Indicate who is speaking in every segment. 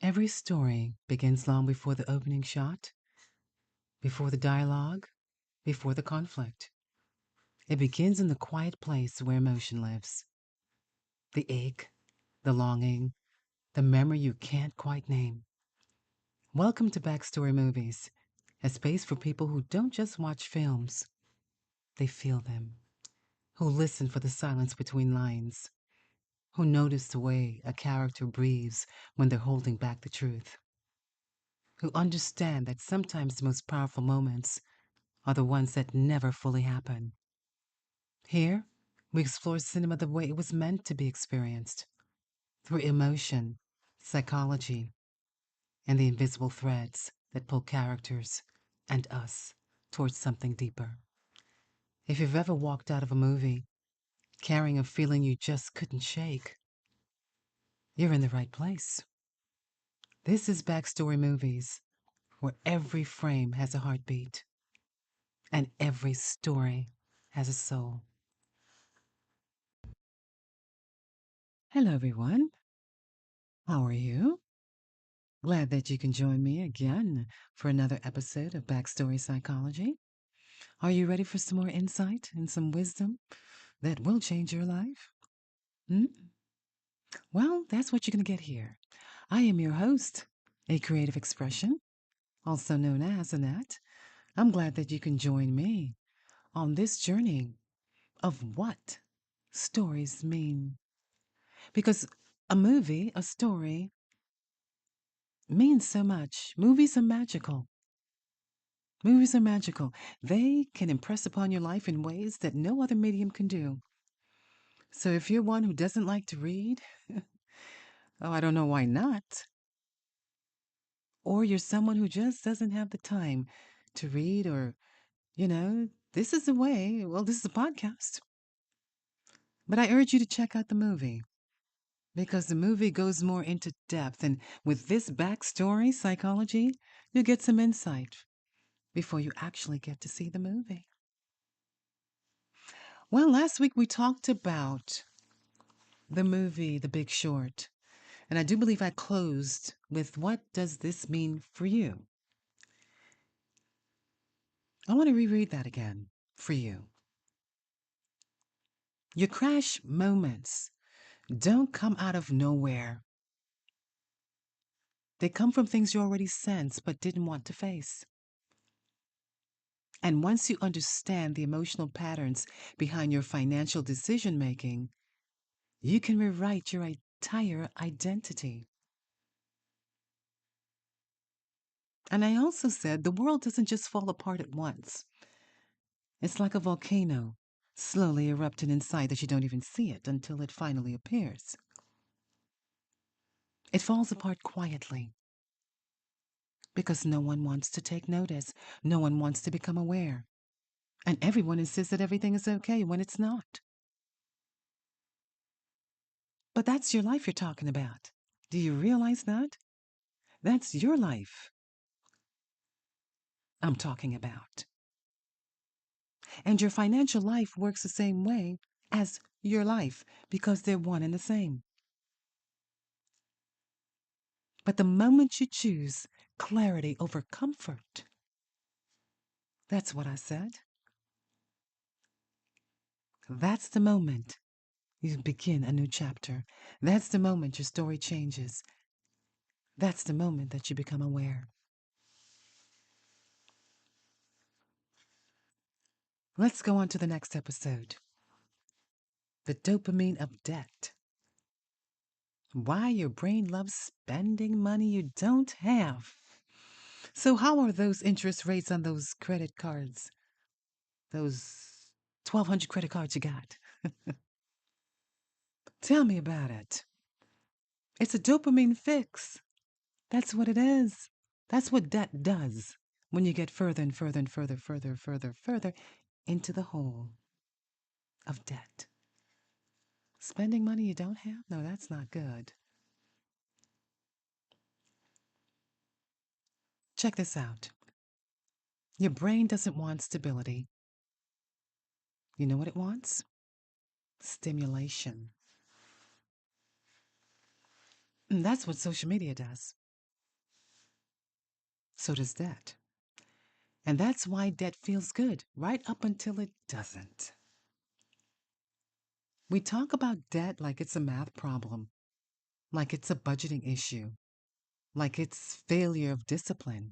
Speaker 1: Every story begins long before the opening shot, before the dialogue, before the conflict. It begins in the quiet place where emotion lives. The ache, the longing, the memory you can't quite name. Welcome to Backstory Movies, a space for people who don't just watch films, they feel them, who listen for the silence between lines, who notice the way a character breathes when they're holding back the truth, who understand that sometimes the most powerful moments are the ones that never fully happen. Here, we explore cinema the way it was meant to be experienced, through emotion, psychology, and the invisible threads that pull characters and us towards something deeper. If you've ever walked out of a movie carrying a feeling you just couldn't shake, you're in the right place. This is Backstory Movies, where every frame has a heartbeat and every story has a soul. Hello, everyone. How are you? Glad that you can join me again for another episode of Backstory Psychology. Are you ready for some more insight and some wisdom that will change your life? Well, that's what you're going to get here. I am your host, a creative expression, also known as Annette. I'm glad that you can join me on this journey of what stories mean. Because a movie, a story, means so much. Movies are magical. Movies are magical. They can impress upon your life in ways that no other medium can do. So if you're one who doesn't like to read, oh, I don't know why not. Or you're someone who just doesn't have the time to read, or, this is a way. Well, this is a podcast. But I urge you to check out the movie because the movie goes more into depth. And with this backstory psychology, you'll get some insight before you actually get to see the movie. Well, last week we talked about the movie The Big Short. And I do believe I closed with what does this mean for you? I want to reread that again for you. Your crash moments don't come out of nowhere. They come from things you already sensed but didn't want to face. And once you understand the emotional patterns behind your financial decision making, you can rewrite your entire identity. And I also said the world doesn't just fall apart at once. It's like a volcano slowly erupting inside that you don't even see it until it finally appears. It falls apart quietly because no one wants to take notice. No one wants to become aware. And everyone insists that everything is okay when it's not. But that's your life you're talking about. Do you realize that? That's your life I'm talking about. And your financial life works the same way as your life because they're one and the same. But the moment you choose clarity over comfort, that's what I said. That's the moment you begin a new chapter. That's the moment your story changes. That's the moment that you become aware. Let's go on to the next episode. The dopamine of debt. Why your brain loves spending money you don't have. So how are those interest rates on those credit cards? Those 1,200 credit cards you got? Tell me about it. It's a dopamine fix. That's what it is. That's what debt does when you get further and further and further into the hole of debt. Spending money you don't have? No, that's not good. Check this out. Your brain doesn't want stability. You know what it wants? Stimulation. And that's what social media does. So does debt. And that's why debt feels good, right up until it doesn't. We talk about debt like it's a math problem, like it's a budgeting issue, like it's failure of discipline.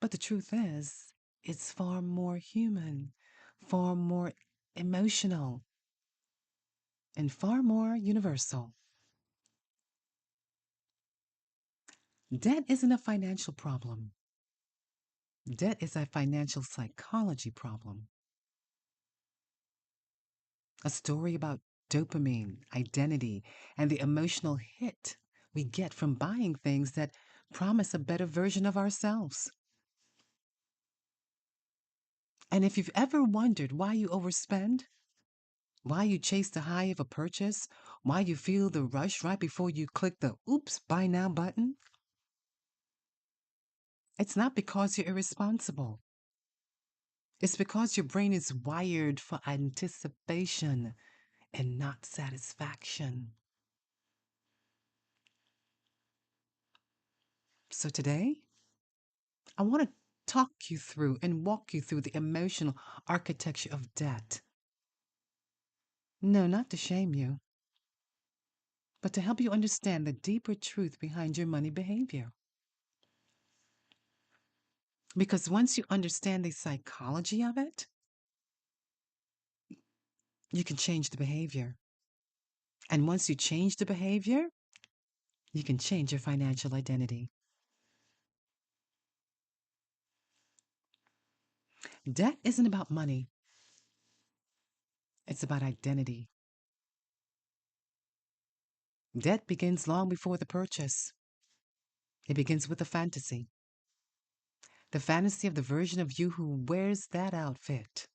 Speaker 1: But the truth is, it's far more human, far more emotional, and far more universal. Debt isn't a financial problem. Debt is a financial psychology problem. A story about dopamine, identity, and the emotional hit we get from buying things that promise a better version of ourselves. And if you've ever wondered why you overspend, why you chase the high of a purchase, why you feel the rush right before you click the oops, buy now button, it's not because you're irresponsible. It's because your brain is wired for anticipation and not satisfaction. So today, I want to talk you through and walk you through the emotional architecture of debt. No, not to shame you, but to help you understand the deeper truth behind your money behavior. Because once you understand the psychology of it, you can change the behavior. And once you change the behavior, you can change your financial identity. Debt isn't about money, it's about identity. Debt begins long before the purchase. It begins with a fantasy. The fantasy of the version of you who wears that outfit.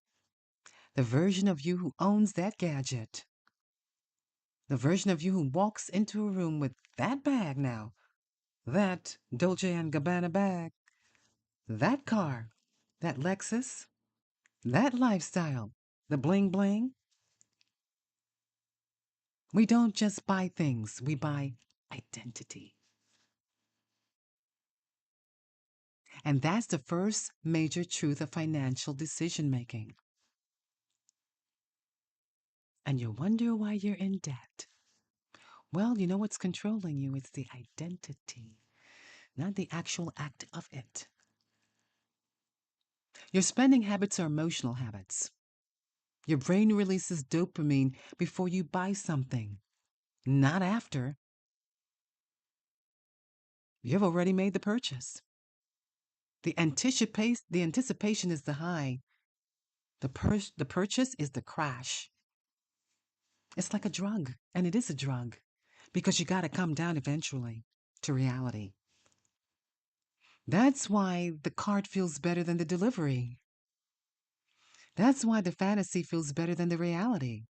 Speaker 1: The version of you who owns that gadget. The version of you who walks into a room with that bag now. That Dolce & Gabbana bag. That car. That Lexus. That lifestyle. The bling bling. We don't just buy things, we buy identity. And that's the first major truth of financial decision making. And you wonder why you're in debt. Well, you know what's controlling you? It's the identity, not the actual act of it. Your spending habits are emotional habits. Your brain releases dopamine before you buy something, not after. You've already made the purchase. The anticipation is the high. The purchase is the crash. It's like a drug, and it is a drug, because you got to come down eventually to reality. That's why the cart feels better than the delivery. That's why the fantasy feels better than the reality.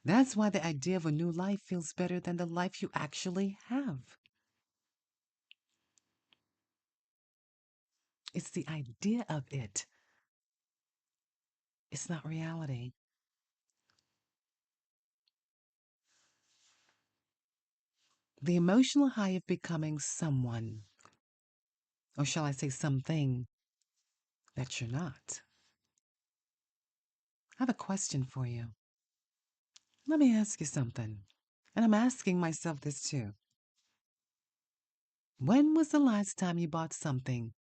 Speaker 1: That's why the idea of a new life feels better than the life you actually have. It's the idea of it. It's not reality. The emotional high of becoming someone, or shall I say something, that you're not. I have a question for you. Let me ask you something. And I'm asking myself this too. When was the last time you bought something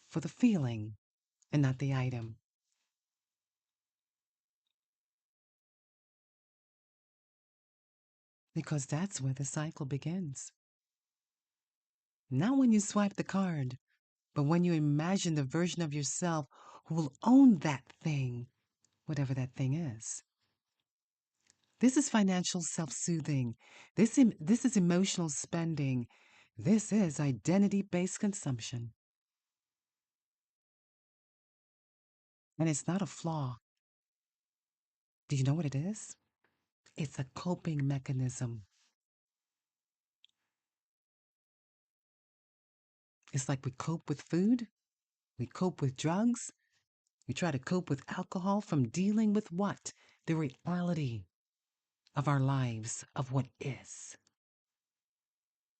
Speaker 1: for the feeling and not the item? Because that's where the cycle begins. Not when you swipe the card, but when you imagine the version of yourself who will own that thing, whatever that thing is. This is financial self-soothing. This is emotional spending. This is identity-based consumption. And it's not a flaw. Do you know what it is? It's a coping mechanism. It's like we cope with food, we cope with drugs, we try to cope with alcohol from dealing with what? The reality of our lives, of what is.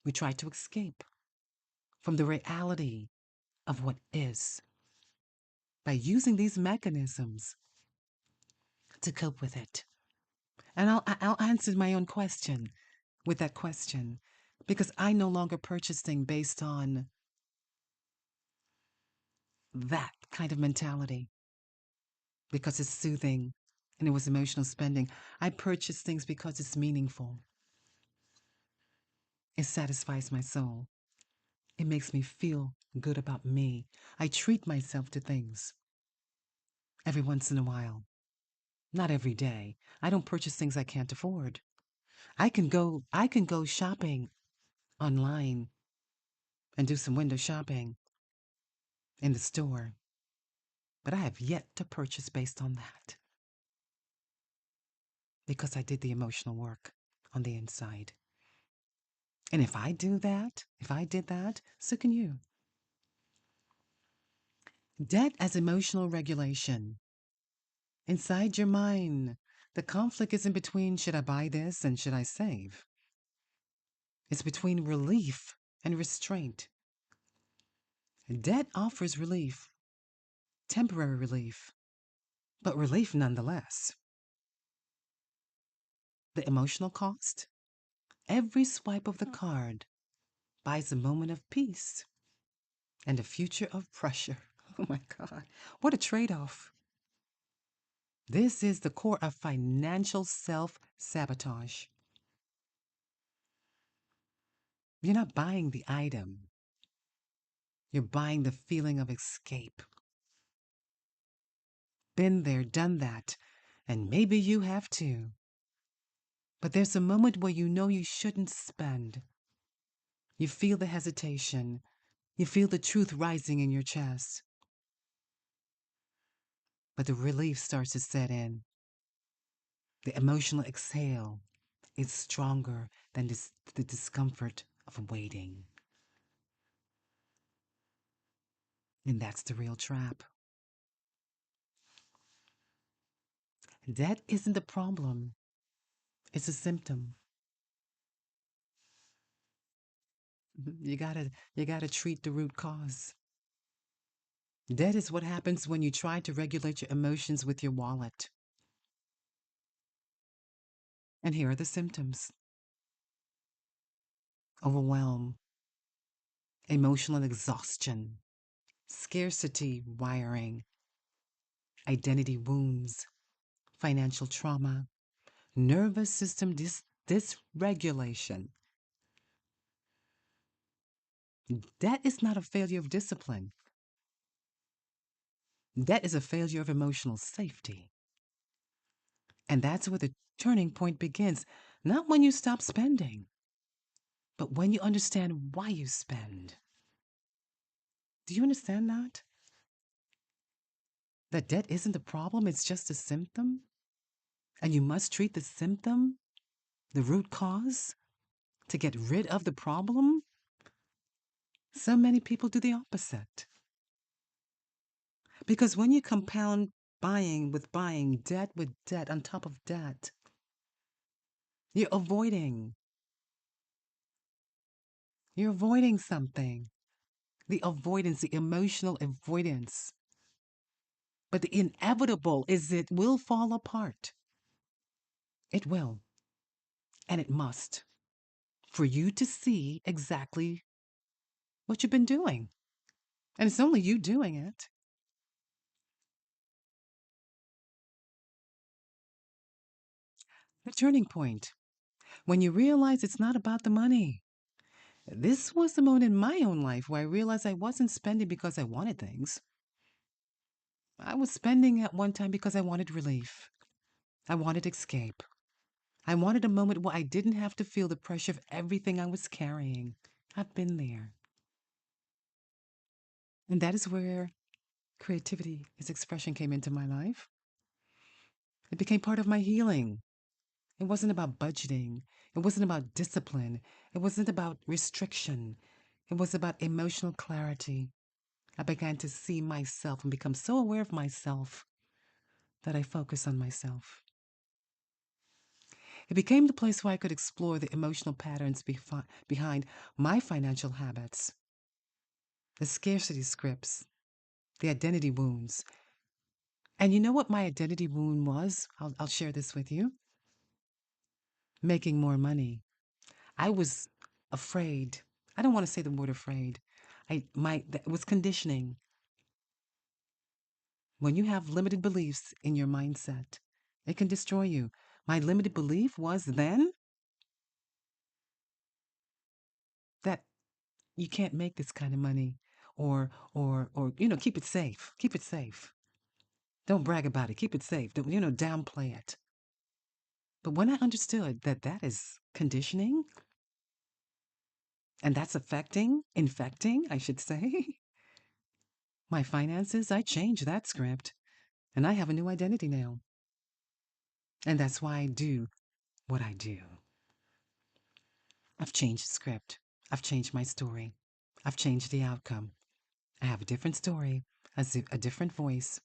Speaker 1: We try to escape. from the reality of what is by using these mechanisms to cope with it. And I'll answer my own question with that question because I no longer purchase things based on that kind of mentality because it's soothing and it was emotional spending. I purchase things because it's meaningful. It satisfies my soul. It makes me feel good about me. I treat myself to things every once in a while. Not every day. I don't purchase things I can't afford. I can go shopping online and do some window shopping in the store. But I have yet to purchase based on that because I did the emotional work on the inside. And if I did that, so can you. Debt as emotional regulation. Inside your mind, the conflict isn't between should I buy this and should I save? It's between relief and restraint. Debt offers relief, temporary relief, but relief nonetheless. The emotional cost? Every swipe of the card buys a moment of peace and a future of pressure. Oh my God, what a trade off. This is the core of financial self sabotage. You're not buying the item, you're buying the feeling of escape. Been there, done that, and maybe you have too. But there's a moment where you know you shouldn't spend. You feel the hesitation, you feel the truth rising in your chest. But the relief starts to set in. The emotional exhale is stronger than the discomfort of waiting. And that's the real trap. Debt isn't the problem, it's a symptom. You gotta treat the root cause. Debt is what happens when you try to regulate your emotions with your wallet. And here are the symptoms: overwhelm, emotional exhaustion, scarcity wiring, identity wounds, financial trauma, nervous system dysregulation. That is not a failure of discipline. That is a failure of emotional safety. And that's where the turning point begins. Not when you stop spending, but when you understand why you spend. Do you understand that? That debt isn't the problem, it's just a symptom. And you must treat the symptom, the root cause, to get rid of the problem. So many people do the opposite. Because when you compound buying with buying, debt with debt on top of debt, you're avoiding. You're avoiding something. The avoidance, the emotional avoidance. But the inevitable is it will fall apart. It will. And it must. For you to see exactly what you've been doing. And it's only you doing it. The turning point. When you realize it's not about the money. This was the moment in my own life where I realized I wasn't spending because I wanted things. I was spending at one time because I wanted relief. I wanted escape. I wanted a moment where I didn't have to feel the pressure of everything I was carrying. I've been there. And that is where creativity, its expression, came into my life. It became part of my healing. It wasn't about budgeting. It wasn't about discipline. It wasn't about restriction. It was about emotional clarity. I began to see myself and become so aware of myself that I focus on myself. It became the place where I could explore the emotional patterns behind my financial habits. the scarcity scripts, the identity wounds. And you know what my identity wound was? I'll share this with you. Making more money. I was afraid. I don't want to say the word afraid. That was conditioning. When you have limited beliefs in your mindset, it can destroy you. My limited belief was then that you can't make this kind of money, or keep it safe. Keep it safe. Don't brag about it. Keep it safe. Don't downplay it. But when I understood that that is conditioning, and that's infecting, I should say, my finances, I changed that script, and I have a new identity now. And that's why I do what I do. I've changed the script. I've changed my story. I've changed the outcome. I have a different story, a different voice.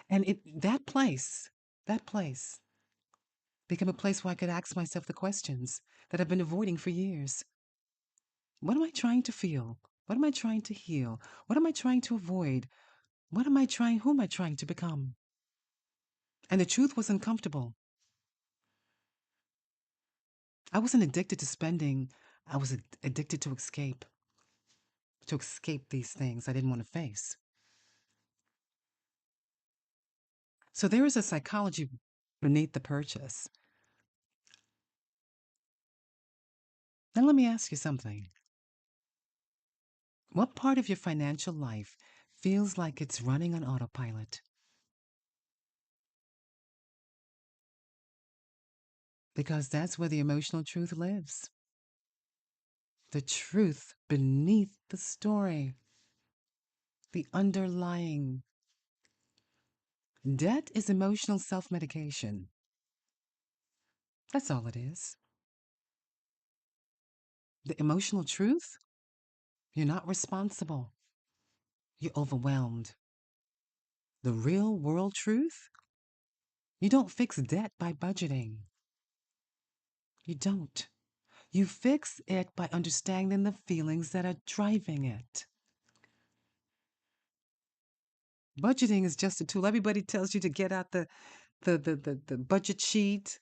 Speaker 1: And that place became a place where I could ask myself the questions that I've been avoiding for years. What am I trying to feel? What am I trying to heal? What am I trying to avoid? Who am I trying to become? And the truth was uncomfortable. I wasn't addicted to spending. I was addicted to escape these things I didn't want to face. So there is a psychology beneath the purchase. Now let me ask you something. What part of your financial life feels like it's running on autopilot? Because that's where the emotional truth lives. The truth beneath the story. The underlying. Debt is emotional self-medication. That's all it is. The emotional truth? You're not responsible. You're overwhelmed. The real world truth? You don't fix debt by budgeting. You don't. You fix it by understanding the feelings that are driving it. Budgeting is just a tool. Everybody tells you to get out the budget sheet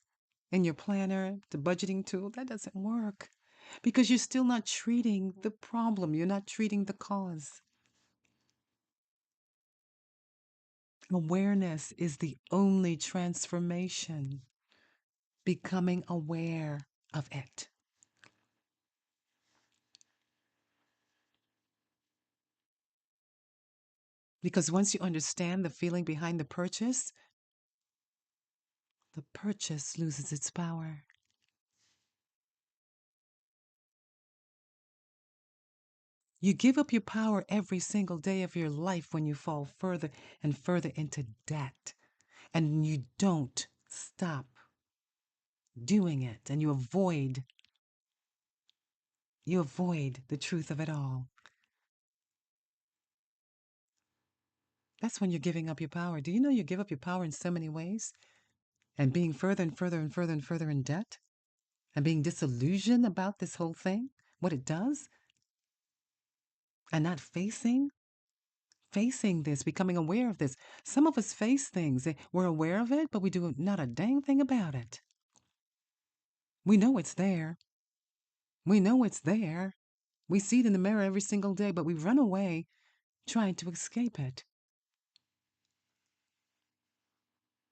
Speaker 1: in your planner, the budgeting tool. That doesn't work because you're still not treating the problem. You're not treating the cause. Awareness is the only transformation. Becoming aware of it. Because once you understand the feeling behind the purchase loses its power. You give up your power every single day of your life when you fall further and further into debt. And you don't stop doing it. And you avoid the truth of it all. That's when you're giving up your power. Do you know you give up your power in so many ways? And being further and further and further and further in debt? And being disillusioned about this whole thing? What it does? And not facing this, becoming aware of this. Some of us face things. We're aware of it, but we do not a dang thing about it. We know it's there. We know it's there. We see it in the mirror every single day, but we run away trying to escape it.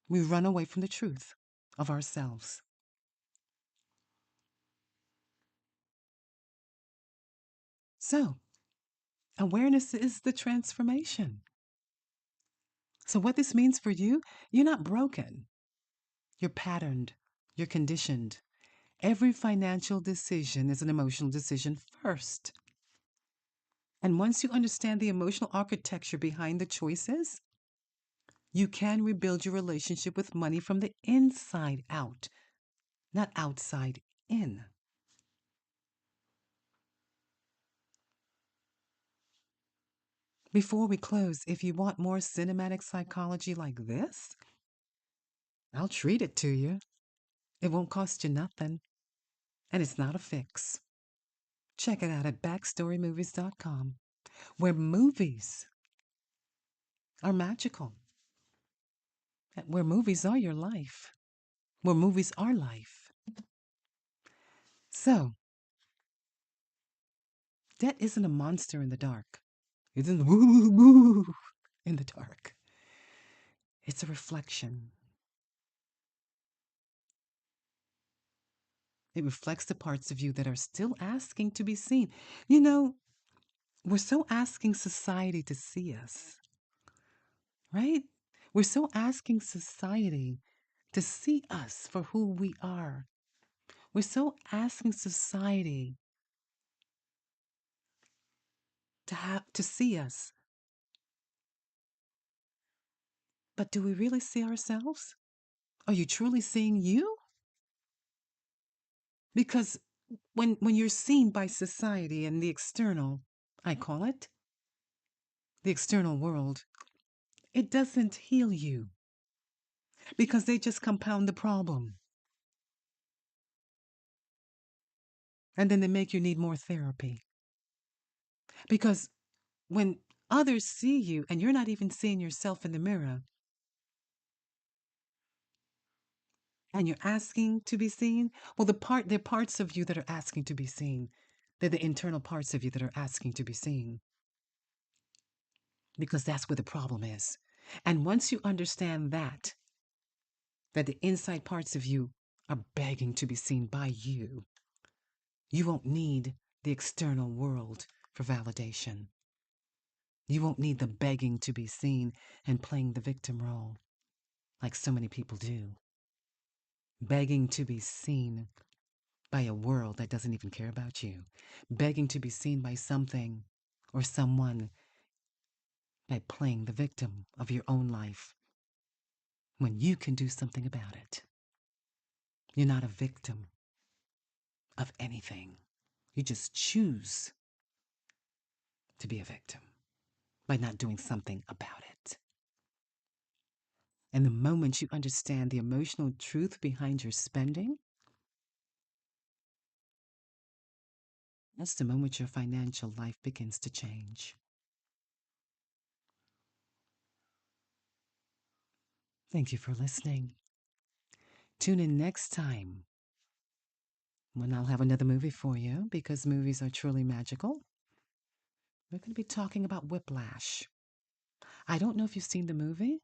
Speaker 1: We run away from the truth of ourselves. So, awareness is the transformation. So, what this means for you, you're not broken. You're patterned. You're conditioned. Every financial decision is an emotional decision first. And once you understand the emotional architecture behind the choices, you can rebuild your relationship with money from the inside out, not outside in. Before we close, if you want more cinematic psychology like this, I'll treat it to you. It won't cost you nothing. And it's not a fix. Check it out at backstorymovies.com, where movies are magical, where movies are your life, where movies are life. So, debt isn't a monster in the dark. It isn't woo woo in the dark. It's a reflection. It reflects the parts of you that are still asking to be seen. You know, we're so asking society to see us, right? We're so asking society to see us for who we are. We're so asking society to see us. But do we really see ourselves? Are you truly seeing you? Because when you're seen by society and the external, I call it, the external world, it doesn't heal you because they just compound the problem. And then they make you need more therapy. Because when others see you and you're not even seeing yourself in the mirror and you're asking to be seen, well, there are parts of you that are asking to be seen. They're the internal parts of you that are asking to be seen. Because that's where the problem is. And once you understand that the inside parts of you are begging to be seen by you, you won't need the external world for validation. You won't need the begging to be seen and playing the victim role like so many people do. Begging to be seen by a world that doesn't even care about you. Begging to be seen by something or someone by playing the victim of your own life when you can do something about it. You're not a victim of anything. You just choose to be a victim by not doing something about it. And the moment you understand the emotional truth behind your spending, that's the moment your financial life begins to change. Thank you for listening. Tune in next time when I'll have another movie for you because movies are truly magical. We're going to be talking about Whiplash. I don't know if you've seen the movie.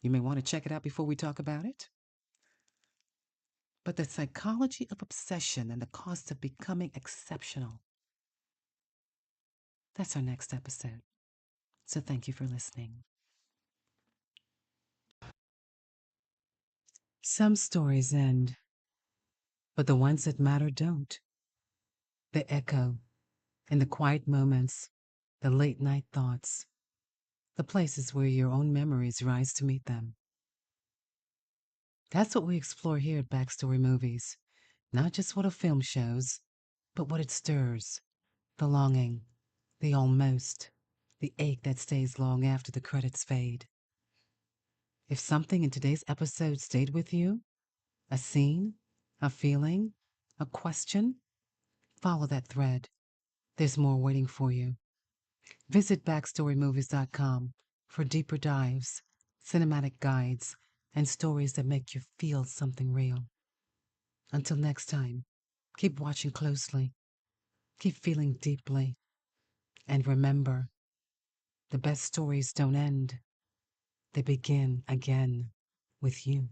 Speaker 1: You may want to check it out before we talk about it. But the psychology of obsession and the cost of becoming exceptional. That's our next episode. So thank you for listening. Some stories end, but the ones that matter don't. They echo in the quiet moments, the late night thoughts, the places where your own memories rise to meet them. That's what we explore here at Backstory Movies. Not just what a film shows, but what it stirs. The longing, the almost, the ache that stays long after the credits fade. If something in today's episode stayed with you, a scene, a feeling, a question, follow that thread. There's more waiting for you. Visit backstorymovies.com for deeper dives, cinematic guides, and stories that make you feel something real. Until next time, keep watching closely, keep feeling deeply, and remember, the best stories don't end. They begin again with you.